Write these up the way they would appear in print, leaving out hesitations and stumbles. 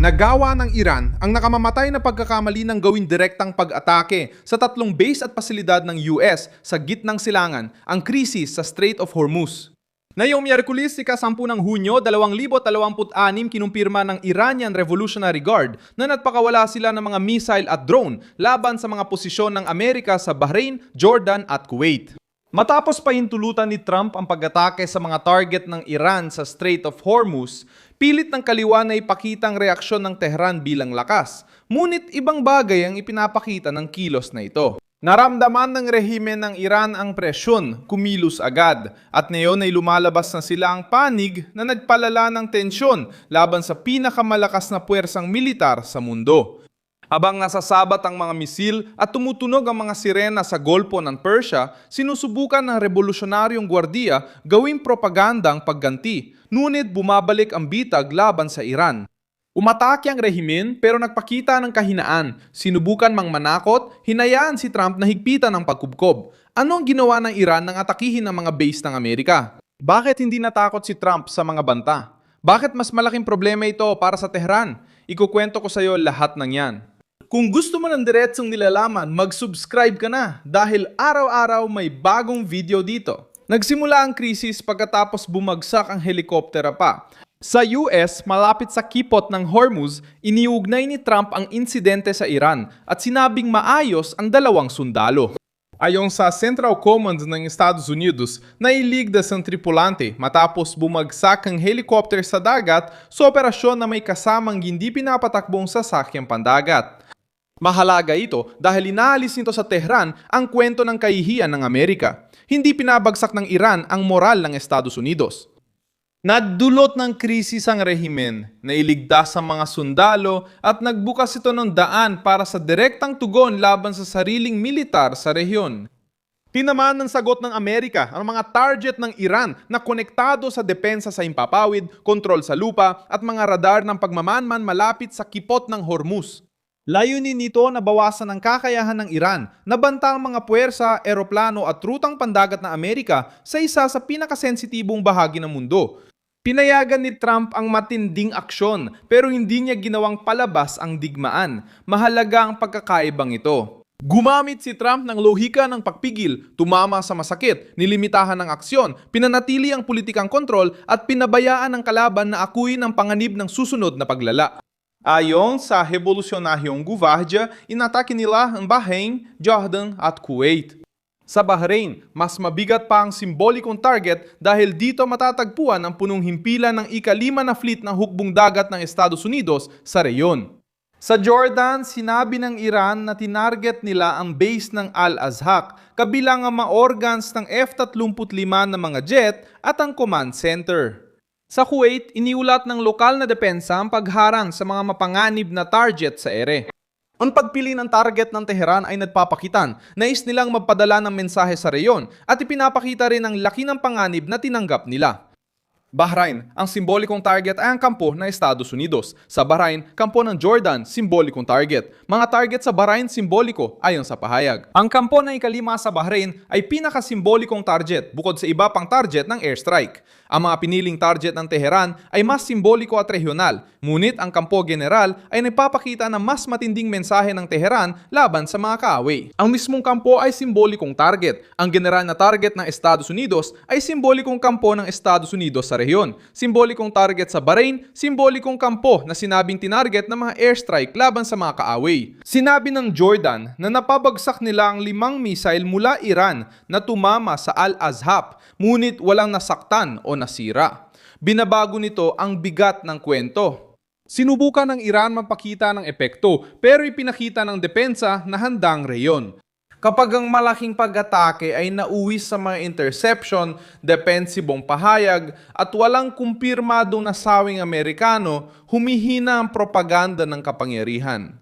Nagawa ng Iran ang nakamamatay na pagkakamali ng gawing direktang pag-atake sa tatlong base at pasilidad ng US sa gitnang silangan, ang krisis sa Strait of Hormuz. Ngayong Miyerkules, ika-10 ng Hunyo, 2026, kinumpirma ng Iranian Revolutionary Guard na nagpakawala sila ng mga missile at drone laban sa mga posisyon ng Amerika sa Bahrain, Jordan at Kuwait. Matapos pahintulutan ni Trump ang pag-atake sa mga target ng Iran sa Strait of Hormuz, pilit ng kaliwa na ipakita ang reaksyon ng Tehran bilang lakas. Ngunit ibang bagay ang ipinapakita ng kilos na ito. Naramdaman ng rehimen ng Iran ang presyon, kumilos agad, at ngayon ay lumalabas na sila ang panig na nagpalala ng tensyon laban sa pinakamalakas na puwersang militar sa mundo. Habang nasasabat ang mga misil at tumutunog ang mga sirena sa Golpo ng Persia, sinusubukan ng revolusyonaryong gwardiya gawing propaganda ang pagganti, ngunit bumabalik ang bitag laban sa Iran. Umatake ang rehimen pero nagpakita ng kahinaan, sinubukan mang manakot, hinayaan si Trump na higpitan ng pagkubkob. Ano ang ginawa ng Iran nang atakihin ang mga base ng Amerika? Bakit hindi natakot si Trump sa mga banta? Bakit mas malaking problema ito para sa Tehran? Ikukwento ko sa iyo lahat ng yan. Kung gusto mo ng diretsong nilalaman, mag-subscribe ka na dahil araw-araw may bagong video dito. Nagsimula ang krisis pagkatapos bumagsak ang helikoptera pa. Sa US, malapit sa kipot ng Hormuz, iniugnay ni Trump ang insidente sa Iran at sinabing maayos ang dalawang sundalo. Ayon sa Central Command ng Estados Unidos, nailigtas ang tripulante matapos bumagsak ang helicopter sa dagat sa operasyon na may kasamang hindi pinapatakbong sasakyang pandagat. Mahalaga ito dahil inaalis nito sa Tehran ang kwento ng kahihiyan ng Amerika. Hindi pinabagsak ng Iran ang moral ng Estados Unidos. Nagdulot ng krisis ang rehimen, nailigtas ang mga sundalo at nagbukas ito ng daan para sa direktang tugon laban sa sariling militar sa rehiyon. Tinamaan ng sagot ng Amerika ang mga target ng Iran na konektado sa depensa sa himpapawid, kontrol sa lupa at mga radar ng pagmamanman malapit sa kipot ng Hormuz. Layunin nito na bawasan ang kakayahan ng Iran na banta ang mga puwersa, eroplano at rutang pandagat ng Amerika sa isa sa pinakasensitibong bahagi ng mundo. Pinayagan ni Trump ang matinding aksyon pero hindi niya ginawang palabas ang digmaan. Mahalaga ang pagkakaibang ito. Gumamit si Trump ng lohika ng pagpigil, tumama sa masakit, nilimitahan ng aksyon, pinanatili ang politikang kontrol at pinabayaan ang kalaban na akuin ang panganib ng susunod na paglala. Ayon sa Revolucionaryong Guardia, inatake nila ang Bahrain, Jordan at Kuwait. Sa Bahrain, mas mabigat pa ang simbolikong target dahil dito matatagpuan ang punong himpilan ng ika-5 na fleet ng hukbong dagat ng Estados Unidos sa reyon. Sa Jordan, sinabi ng Iran na tinarget nila ang base ng Al-Azhaq, kabilang ang mga organs ng F-35 na mga jet at ang command center. Sa Kuwait, iniulat ng lokal na depensa ang pagharang sa mga mapanganib na target sa ere. Ang pagpili ng target ng Tehran ay nagpapakitan. Nais nilang magpadala ng mensahe sa reyon at ipinapakita rin ang laki ng panganib na tinanggap nila. Bahrain, ang simbolikong target ay ang kampo ng Estados Unidos. Sa Bahrain, kampo ng Jordan, simbolikong target. Mga target sa Bahrain, simboliko ayon sa pahayag. Ang kampo ng ika-5 sa Bahrain ay pinakasimbolikong target bukod sa iba pang target ng airstrike. Ang mga piniling target ng Tehran ay mas simboliko at regional, ngunit ang kampo general ay nagpapakita ng mas matinding mensahe ng Tehran laban sa mga kaaway. Ang mismong kampo ay simbolikong target. Ang general na target ng Estados Unidos ay simbolikong kampo ng Estados Unidos sa rehiyon. Simbolikong target sa Bahrain, simbolikong kampo na sinabing tinarget ng mga airstrike laban sa mga kaaway. Sinabi ng Jordan na napabagsak nila ang 5 missile mula Iran na tumama sa Al-Azhaq, ngunit walang nasaktan o nasira. Binabago nito ang bigat ng kwento. Sinubukan ng Iran mapakita ng epekto pero ipinakita ng depensa na handang reyon. Kapag ang malaking pag-atake ay nauwi sa mga interception, depensibong pahayag at walang kumpirmadong nasawing Amerikano, humihina ang propaganda ng kapangyarihan.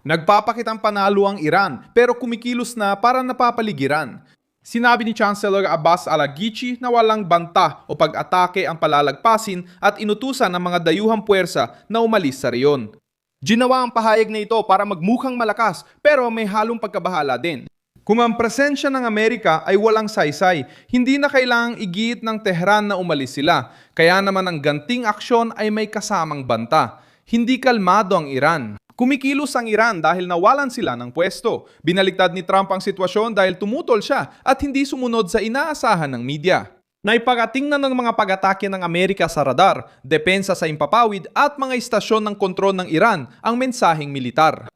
Nagpapakitang panalo ang Iran pero kumikilos na para napapaligiran. Sinabi ni Chancellor Abbas Araghchi na walang banta o pag-atake ang palalagpasin at inutusan ang mga dayuhang puwersa na umalis sa reyon. Ginawa ang pahayag na ito para magmukhang malakas pero may halong pagkabahala din. Kung ang presensya ng Amerika ay walang saysay, hindi na kailangang igiit ng Tehran na umalis sila. Kaya naman ang ganting aksyon ay may kasamang banta. Hindi kalmado ang Iran. Kumikilos ang Iran dahil nawalan sila ng pwesto. Binaligtad ni Trump ang sitwasyon dahil tumutol siya at hindi sumunod sa inaasahan ng media. Naipagatingnan ng mga pag-atake ng Amerika sa radar, depensa sa impapawid at mga istasyon ng kontrol ng Iran ang mensaheng militar.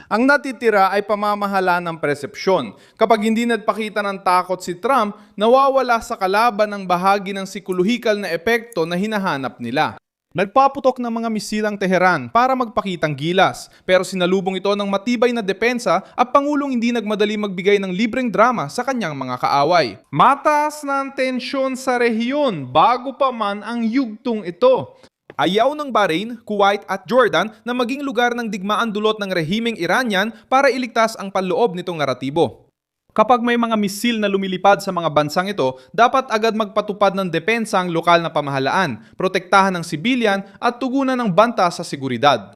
Ang natitira ay pamamahala ng persepsyon. Kapag hindi nagpakita ng takot si Trump, nawawala sa kalaban ang bahagi ng psikolohikal na epekto na hinahanap nila. Nagpaputok ng mga misil ang Tehran para magpakitang gilas, pero sinalubong ito ng matibay na depensa at Pangulong hindi nagmadali magbigay ng libreng drama sa kanyang mga kaaway. Mataas na ang tensyon sa rehiyon bago pa man ang yugtong ito. Ayaw ng Bahrain, Kuwait at Jordan na maging lugar ng digmaan dulot ng rehimeng Iranian para iligtas ang panloob nitong naratibo. Kapag may mga misil na lumilipad sa mga bansang ito, dapat agad magpatupad ng depensa ang lokal na pamahalaan, protektahan ng sibilyan at tugunan ng banta sa seguridad.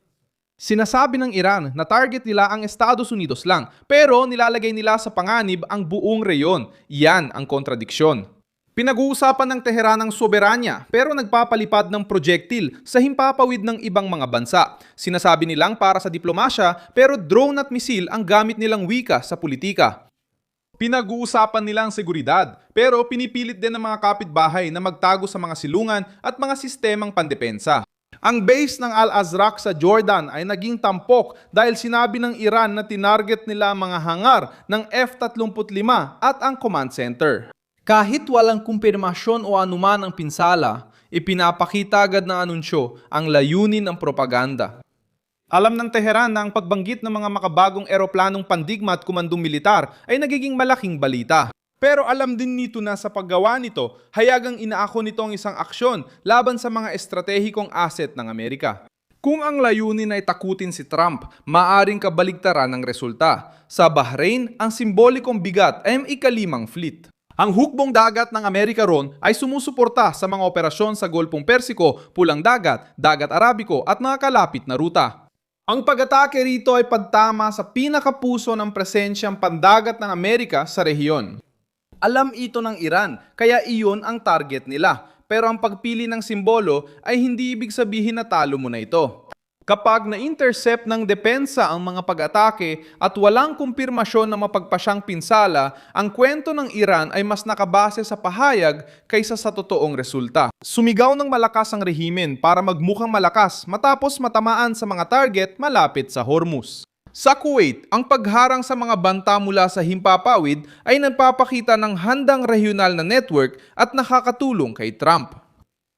Sinasabi ng Iran na target nila ang Estados Unidos lang, pero nilalagay nila sa panganib ang buong reyon. Iyan ang kontradiksyon. Pinag-uusapan ng Tehran ang soberanya pero nagpapalipad ng projektil sa himpapawid ng ibang mga bansa. Sinasabi nilang para sa diplomasya pero drone at misil ang gamit nilang wika sa politika. Pinag-uusapan nila ang seguridad pero pinipilit din ng mga kapitbahay na magtago sa mga silungan at mga sistemang pandepensa. Ang base ng Al-Azraq sa Jordan ay naging tampok dahil sinabi ng Iran na tinarget nila ang mga hangar ng F-35 at ang command center. Kahit walang kumpirmasyon o anuman ang pinsala, ipinapakita agad ng anunsyo ang layunin ng propaganda. Alam ng Tehran na ang pagbanggit ng mga makabagong eroplanong pandigma at komandong militar ay nagiging malaking balita. Pero alam din nito na sa paggawa nito, hayagang inaako nito ang isang aksyon laban sa mga estratehikong asset ng Amerika. Kung ang layunin ay takutin si Trump, maaring kabaligtaran ng resulta. Sa Bahrain, ang simbolikong bigat ay ang ika-5 fleet. Ang hukbong dagat ng Amerika ron ay sumusuporta sa mga operasyon sa Golpong Persiko, Pulang Dagat, Dagat Arabiko at mga kalapit na ruta. Ang pag-atake rito ay pagtama sa pinakapuso ng presensyang pandagat ng Amerika sa rehiyon. Alam ito ng Iran, kaya iyon ang target nila. Pero ang pagpili ng simbolo ay hindi ibig sabihin na talo mo na ito. Kapag na-intercept ng depensa ang mga pag-atake at walang kumpirmasyon na mapagpasyang pinsala, ang kwento ng Iran ay mas nakabase sa pahayag kaysa sa totoong resulta. Sumigaw ng malakas ang rehimen para magmukhang malakas matapos matamaan sa mga target malapit sa Hormuz. Sa Kuwait, ang pagharang sa mga banta mula sa himpapawid ay nagpapakita ng handang regional na network at nakakatulong kay Trump.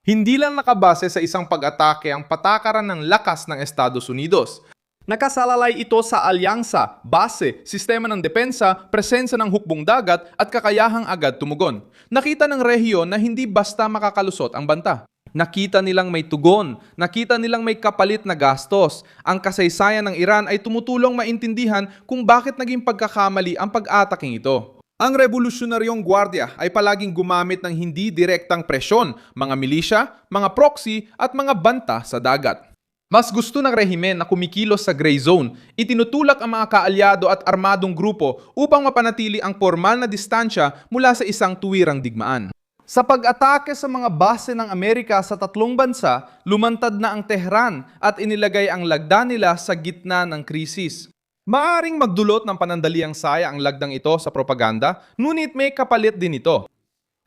Hindi lang nakabase sa isang pag-atake ang patakaran ng lakas ng Estados Unidos. Nakasalalay ito sa alyansa, base, sistema ng depensa, presensya ng hukbong dagat at kakayahang agad tumugon. Nakita ng rehiyon na hindi basta makakalusot ang banta. Nakita nilang may tugon, nakita nilang may kapalit na gastos. Ang kasaysayan ng Iran ay tumutulong maintindihan kung bakit naging pagkakamali ang pag-ataking ito. Ang revolusyonaryong gwardiya ay palaging gumamit ng hindi direktang presyon, mga milisya, mga proxy at mga banta sa dagat. Mas gusto ng rehimen na kumikilos sa gray zone, itinutulak ang mga kaalyado at armadong grupo upang mapanatili ang formal na distansya mula sa isang tuwirang digmaan. Sa pag-atake sa mga base ng Amerika sa 3 bansa, lumantad na ang Tehran at inilagay ang lagda nila sa gitna ng krisis. Maaring magdulot ng panandaliang saya ang lagdang ito sa propaganda, ngunit may kapalit din ito.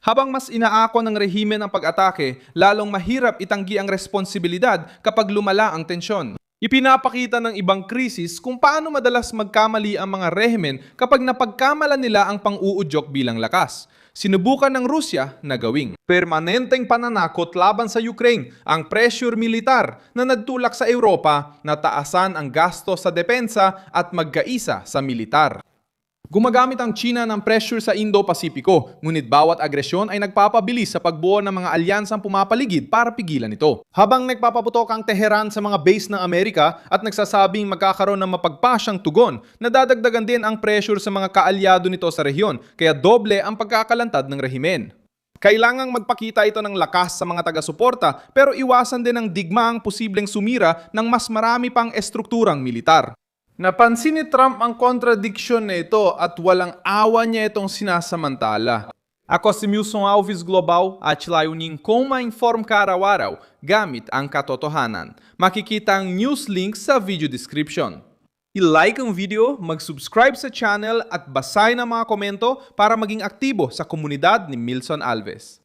Habang mas inaako ng rehimen ang pag-atake, lalong mahirap itanggi ang responsibilidad kapag lumala ang tensyon. Ipinapakita ng ibang krisis kung paano madalas magkamali ang mga rehimen kapag napagkamalan nila ang pang-uudyok bilang lakas. Sinubukan ng Rusya na gawing permanenteng pananakot laban sa Ukraine ang pressure militar na nagtulak sa Europa na taasan ang gasto sa depensa at magkaisa sa militar. Gumagamit ang China ng pressure sa Indo-Pasipiko, ngunit bawat agresyon ay nagpapabilis sa pagbuo ng mga alyansang pumapaligid para pigilan ito. Habang nagpapaputok ang Tehran sa mga base ng Amerika at nagsasabing magkakaroon ng mapagpasyang tugon, nadadagdagan din ang pressure sa mga kaalyado nito sa rehiyon, kaya doble ang pagkakalantad ng rehimen. Kailangang magpakita ito ng lakas sa mga taga-suporta pero iwasan din ang digmaang posibleng sumira ng mas marami pang estrukturang militar. Napansin ni Trump ang kontradiksyon na ito at walang awa niya itong sinasamantala. Ako si Milson Alves Global at layunin kong ma-inform ka araw-araw gamit ang katotohanan. Makikita ang news link sa video description. I-like ang video, mag-subscribe sa channel at basahin ang mga komento para maging aktibo sa komunidad ni Milson Alves.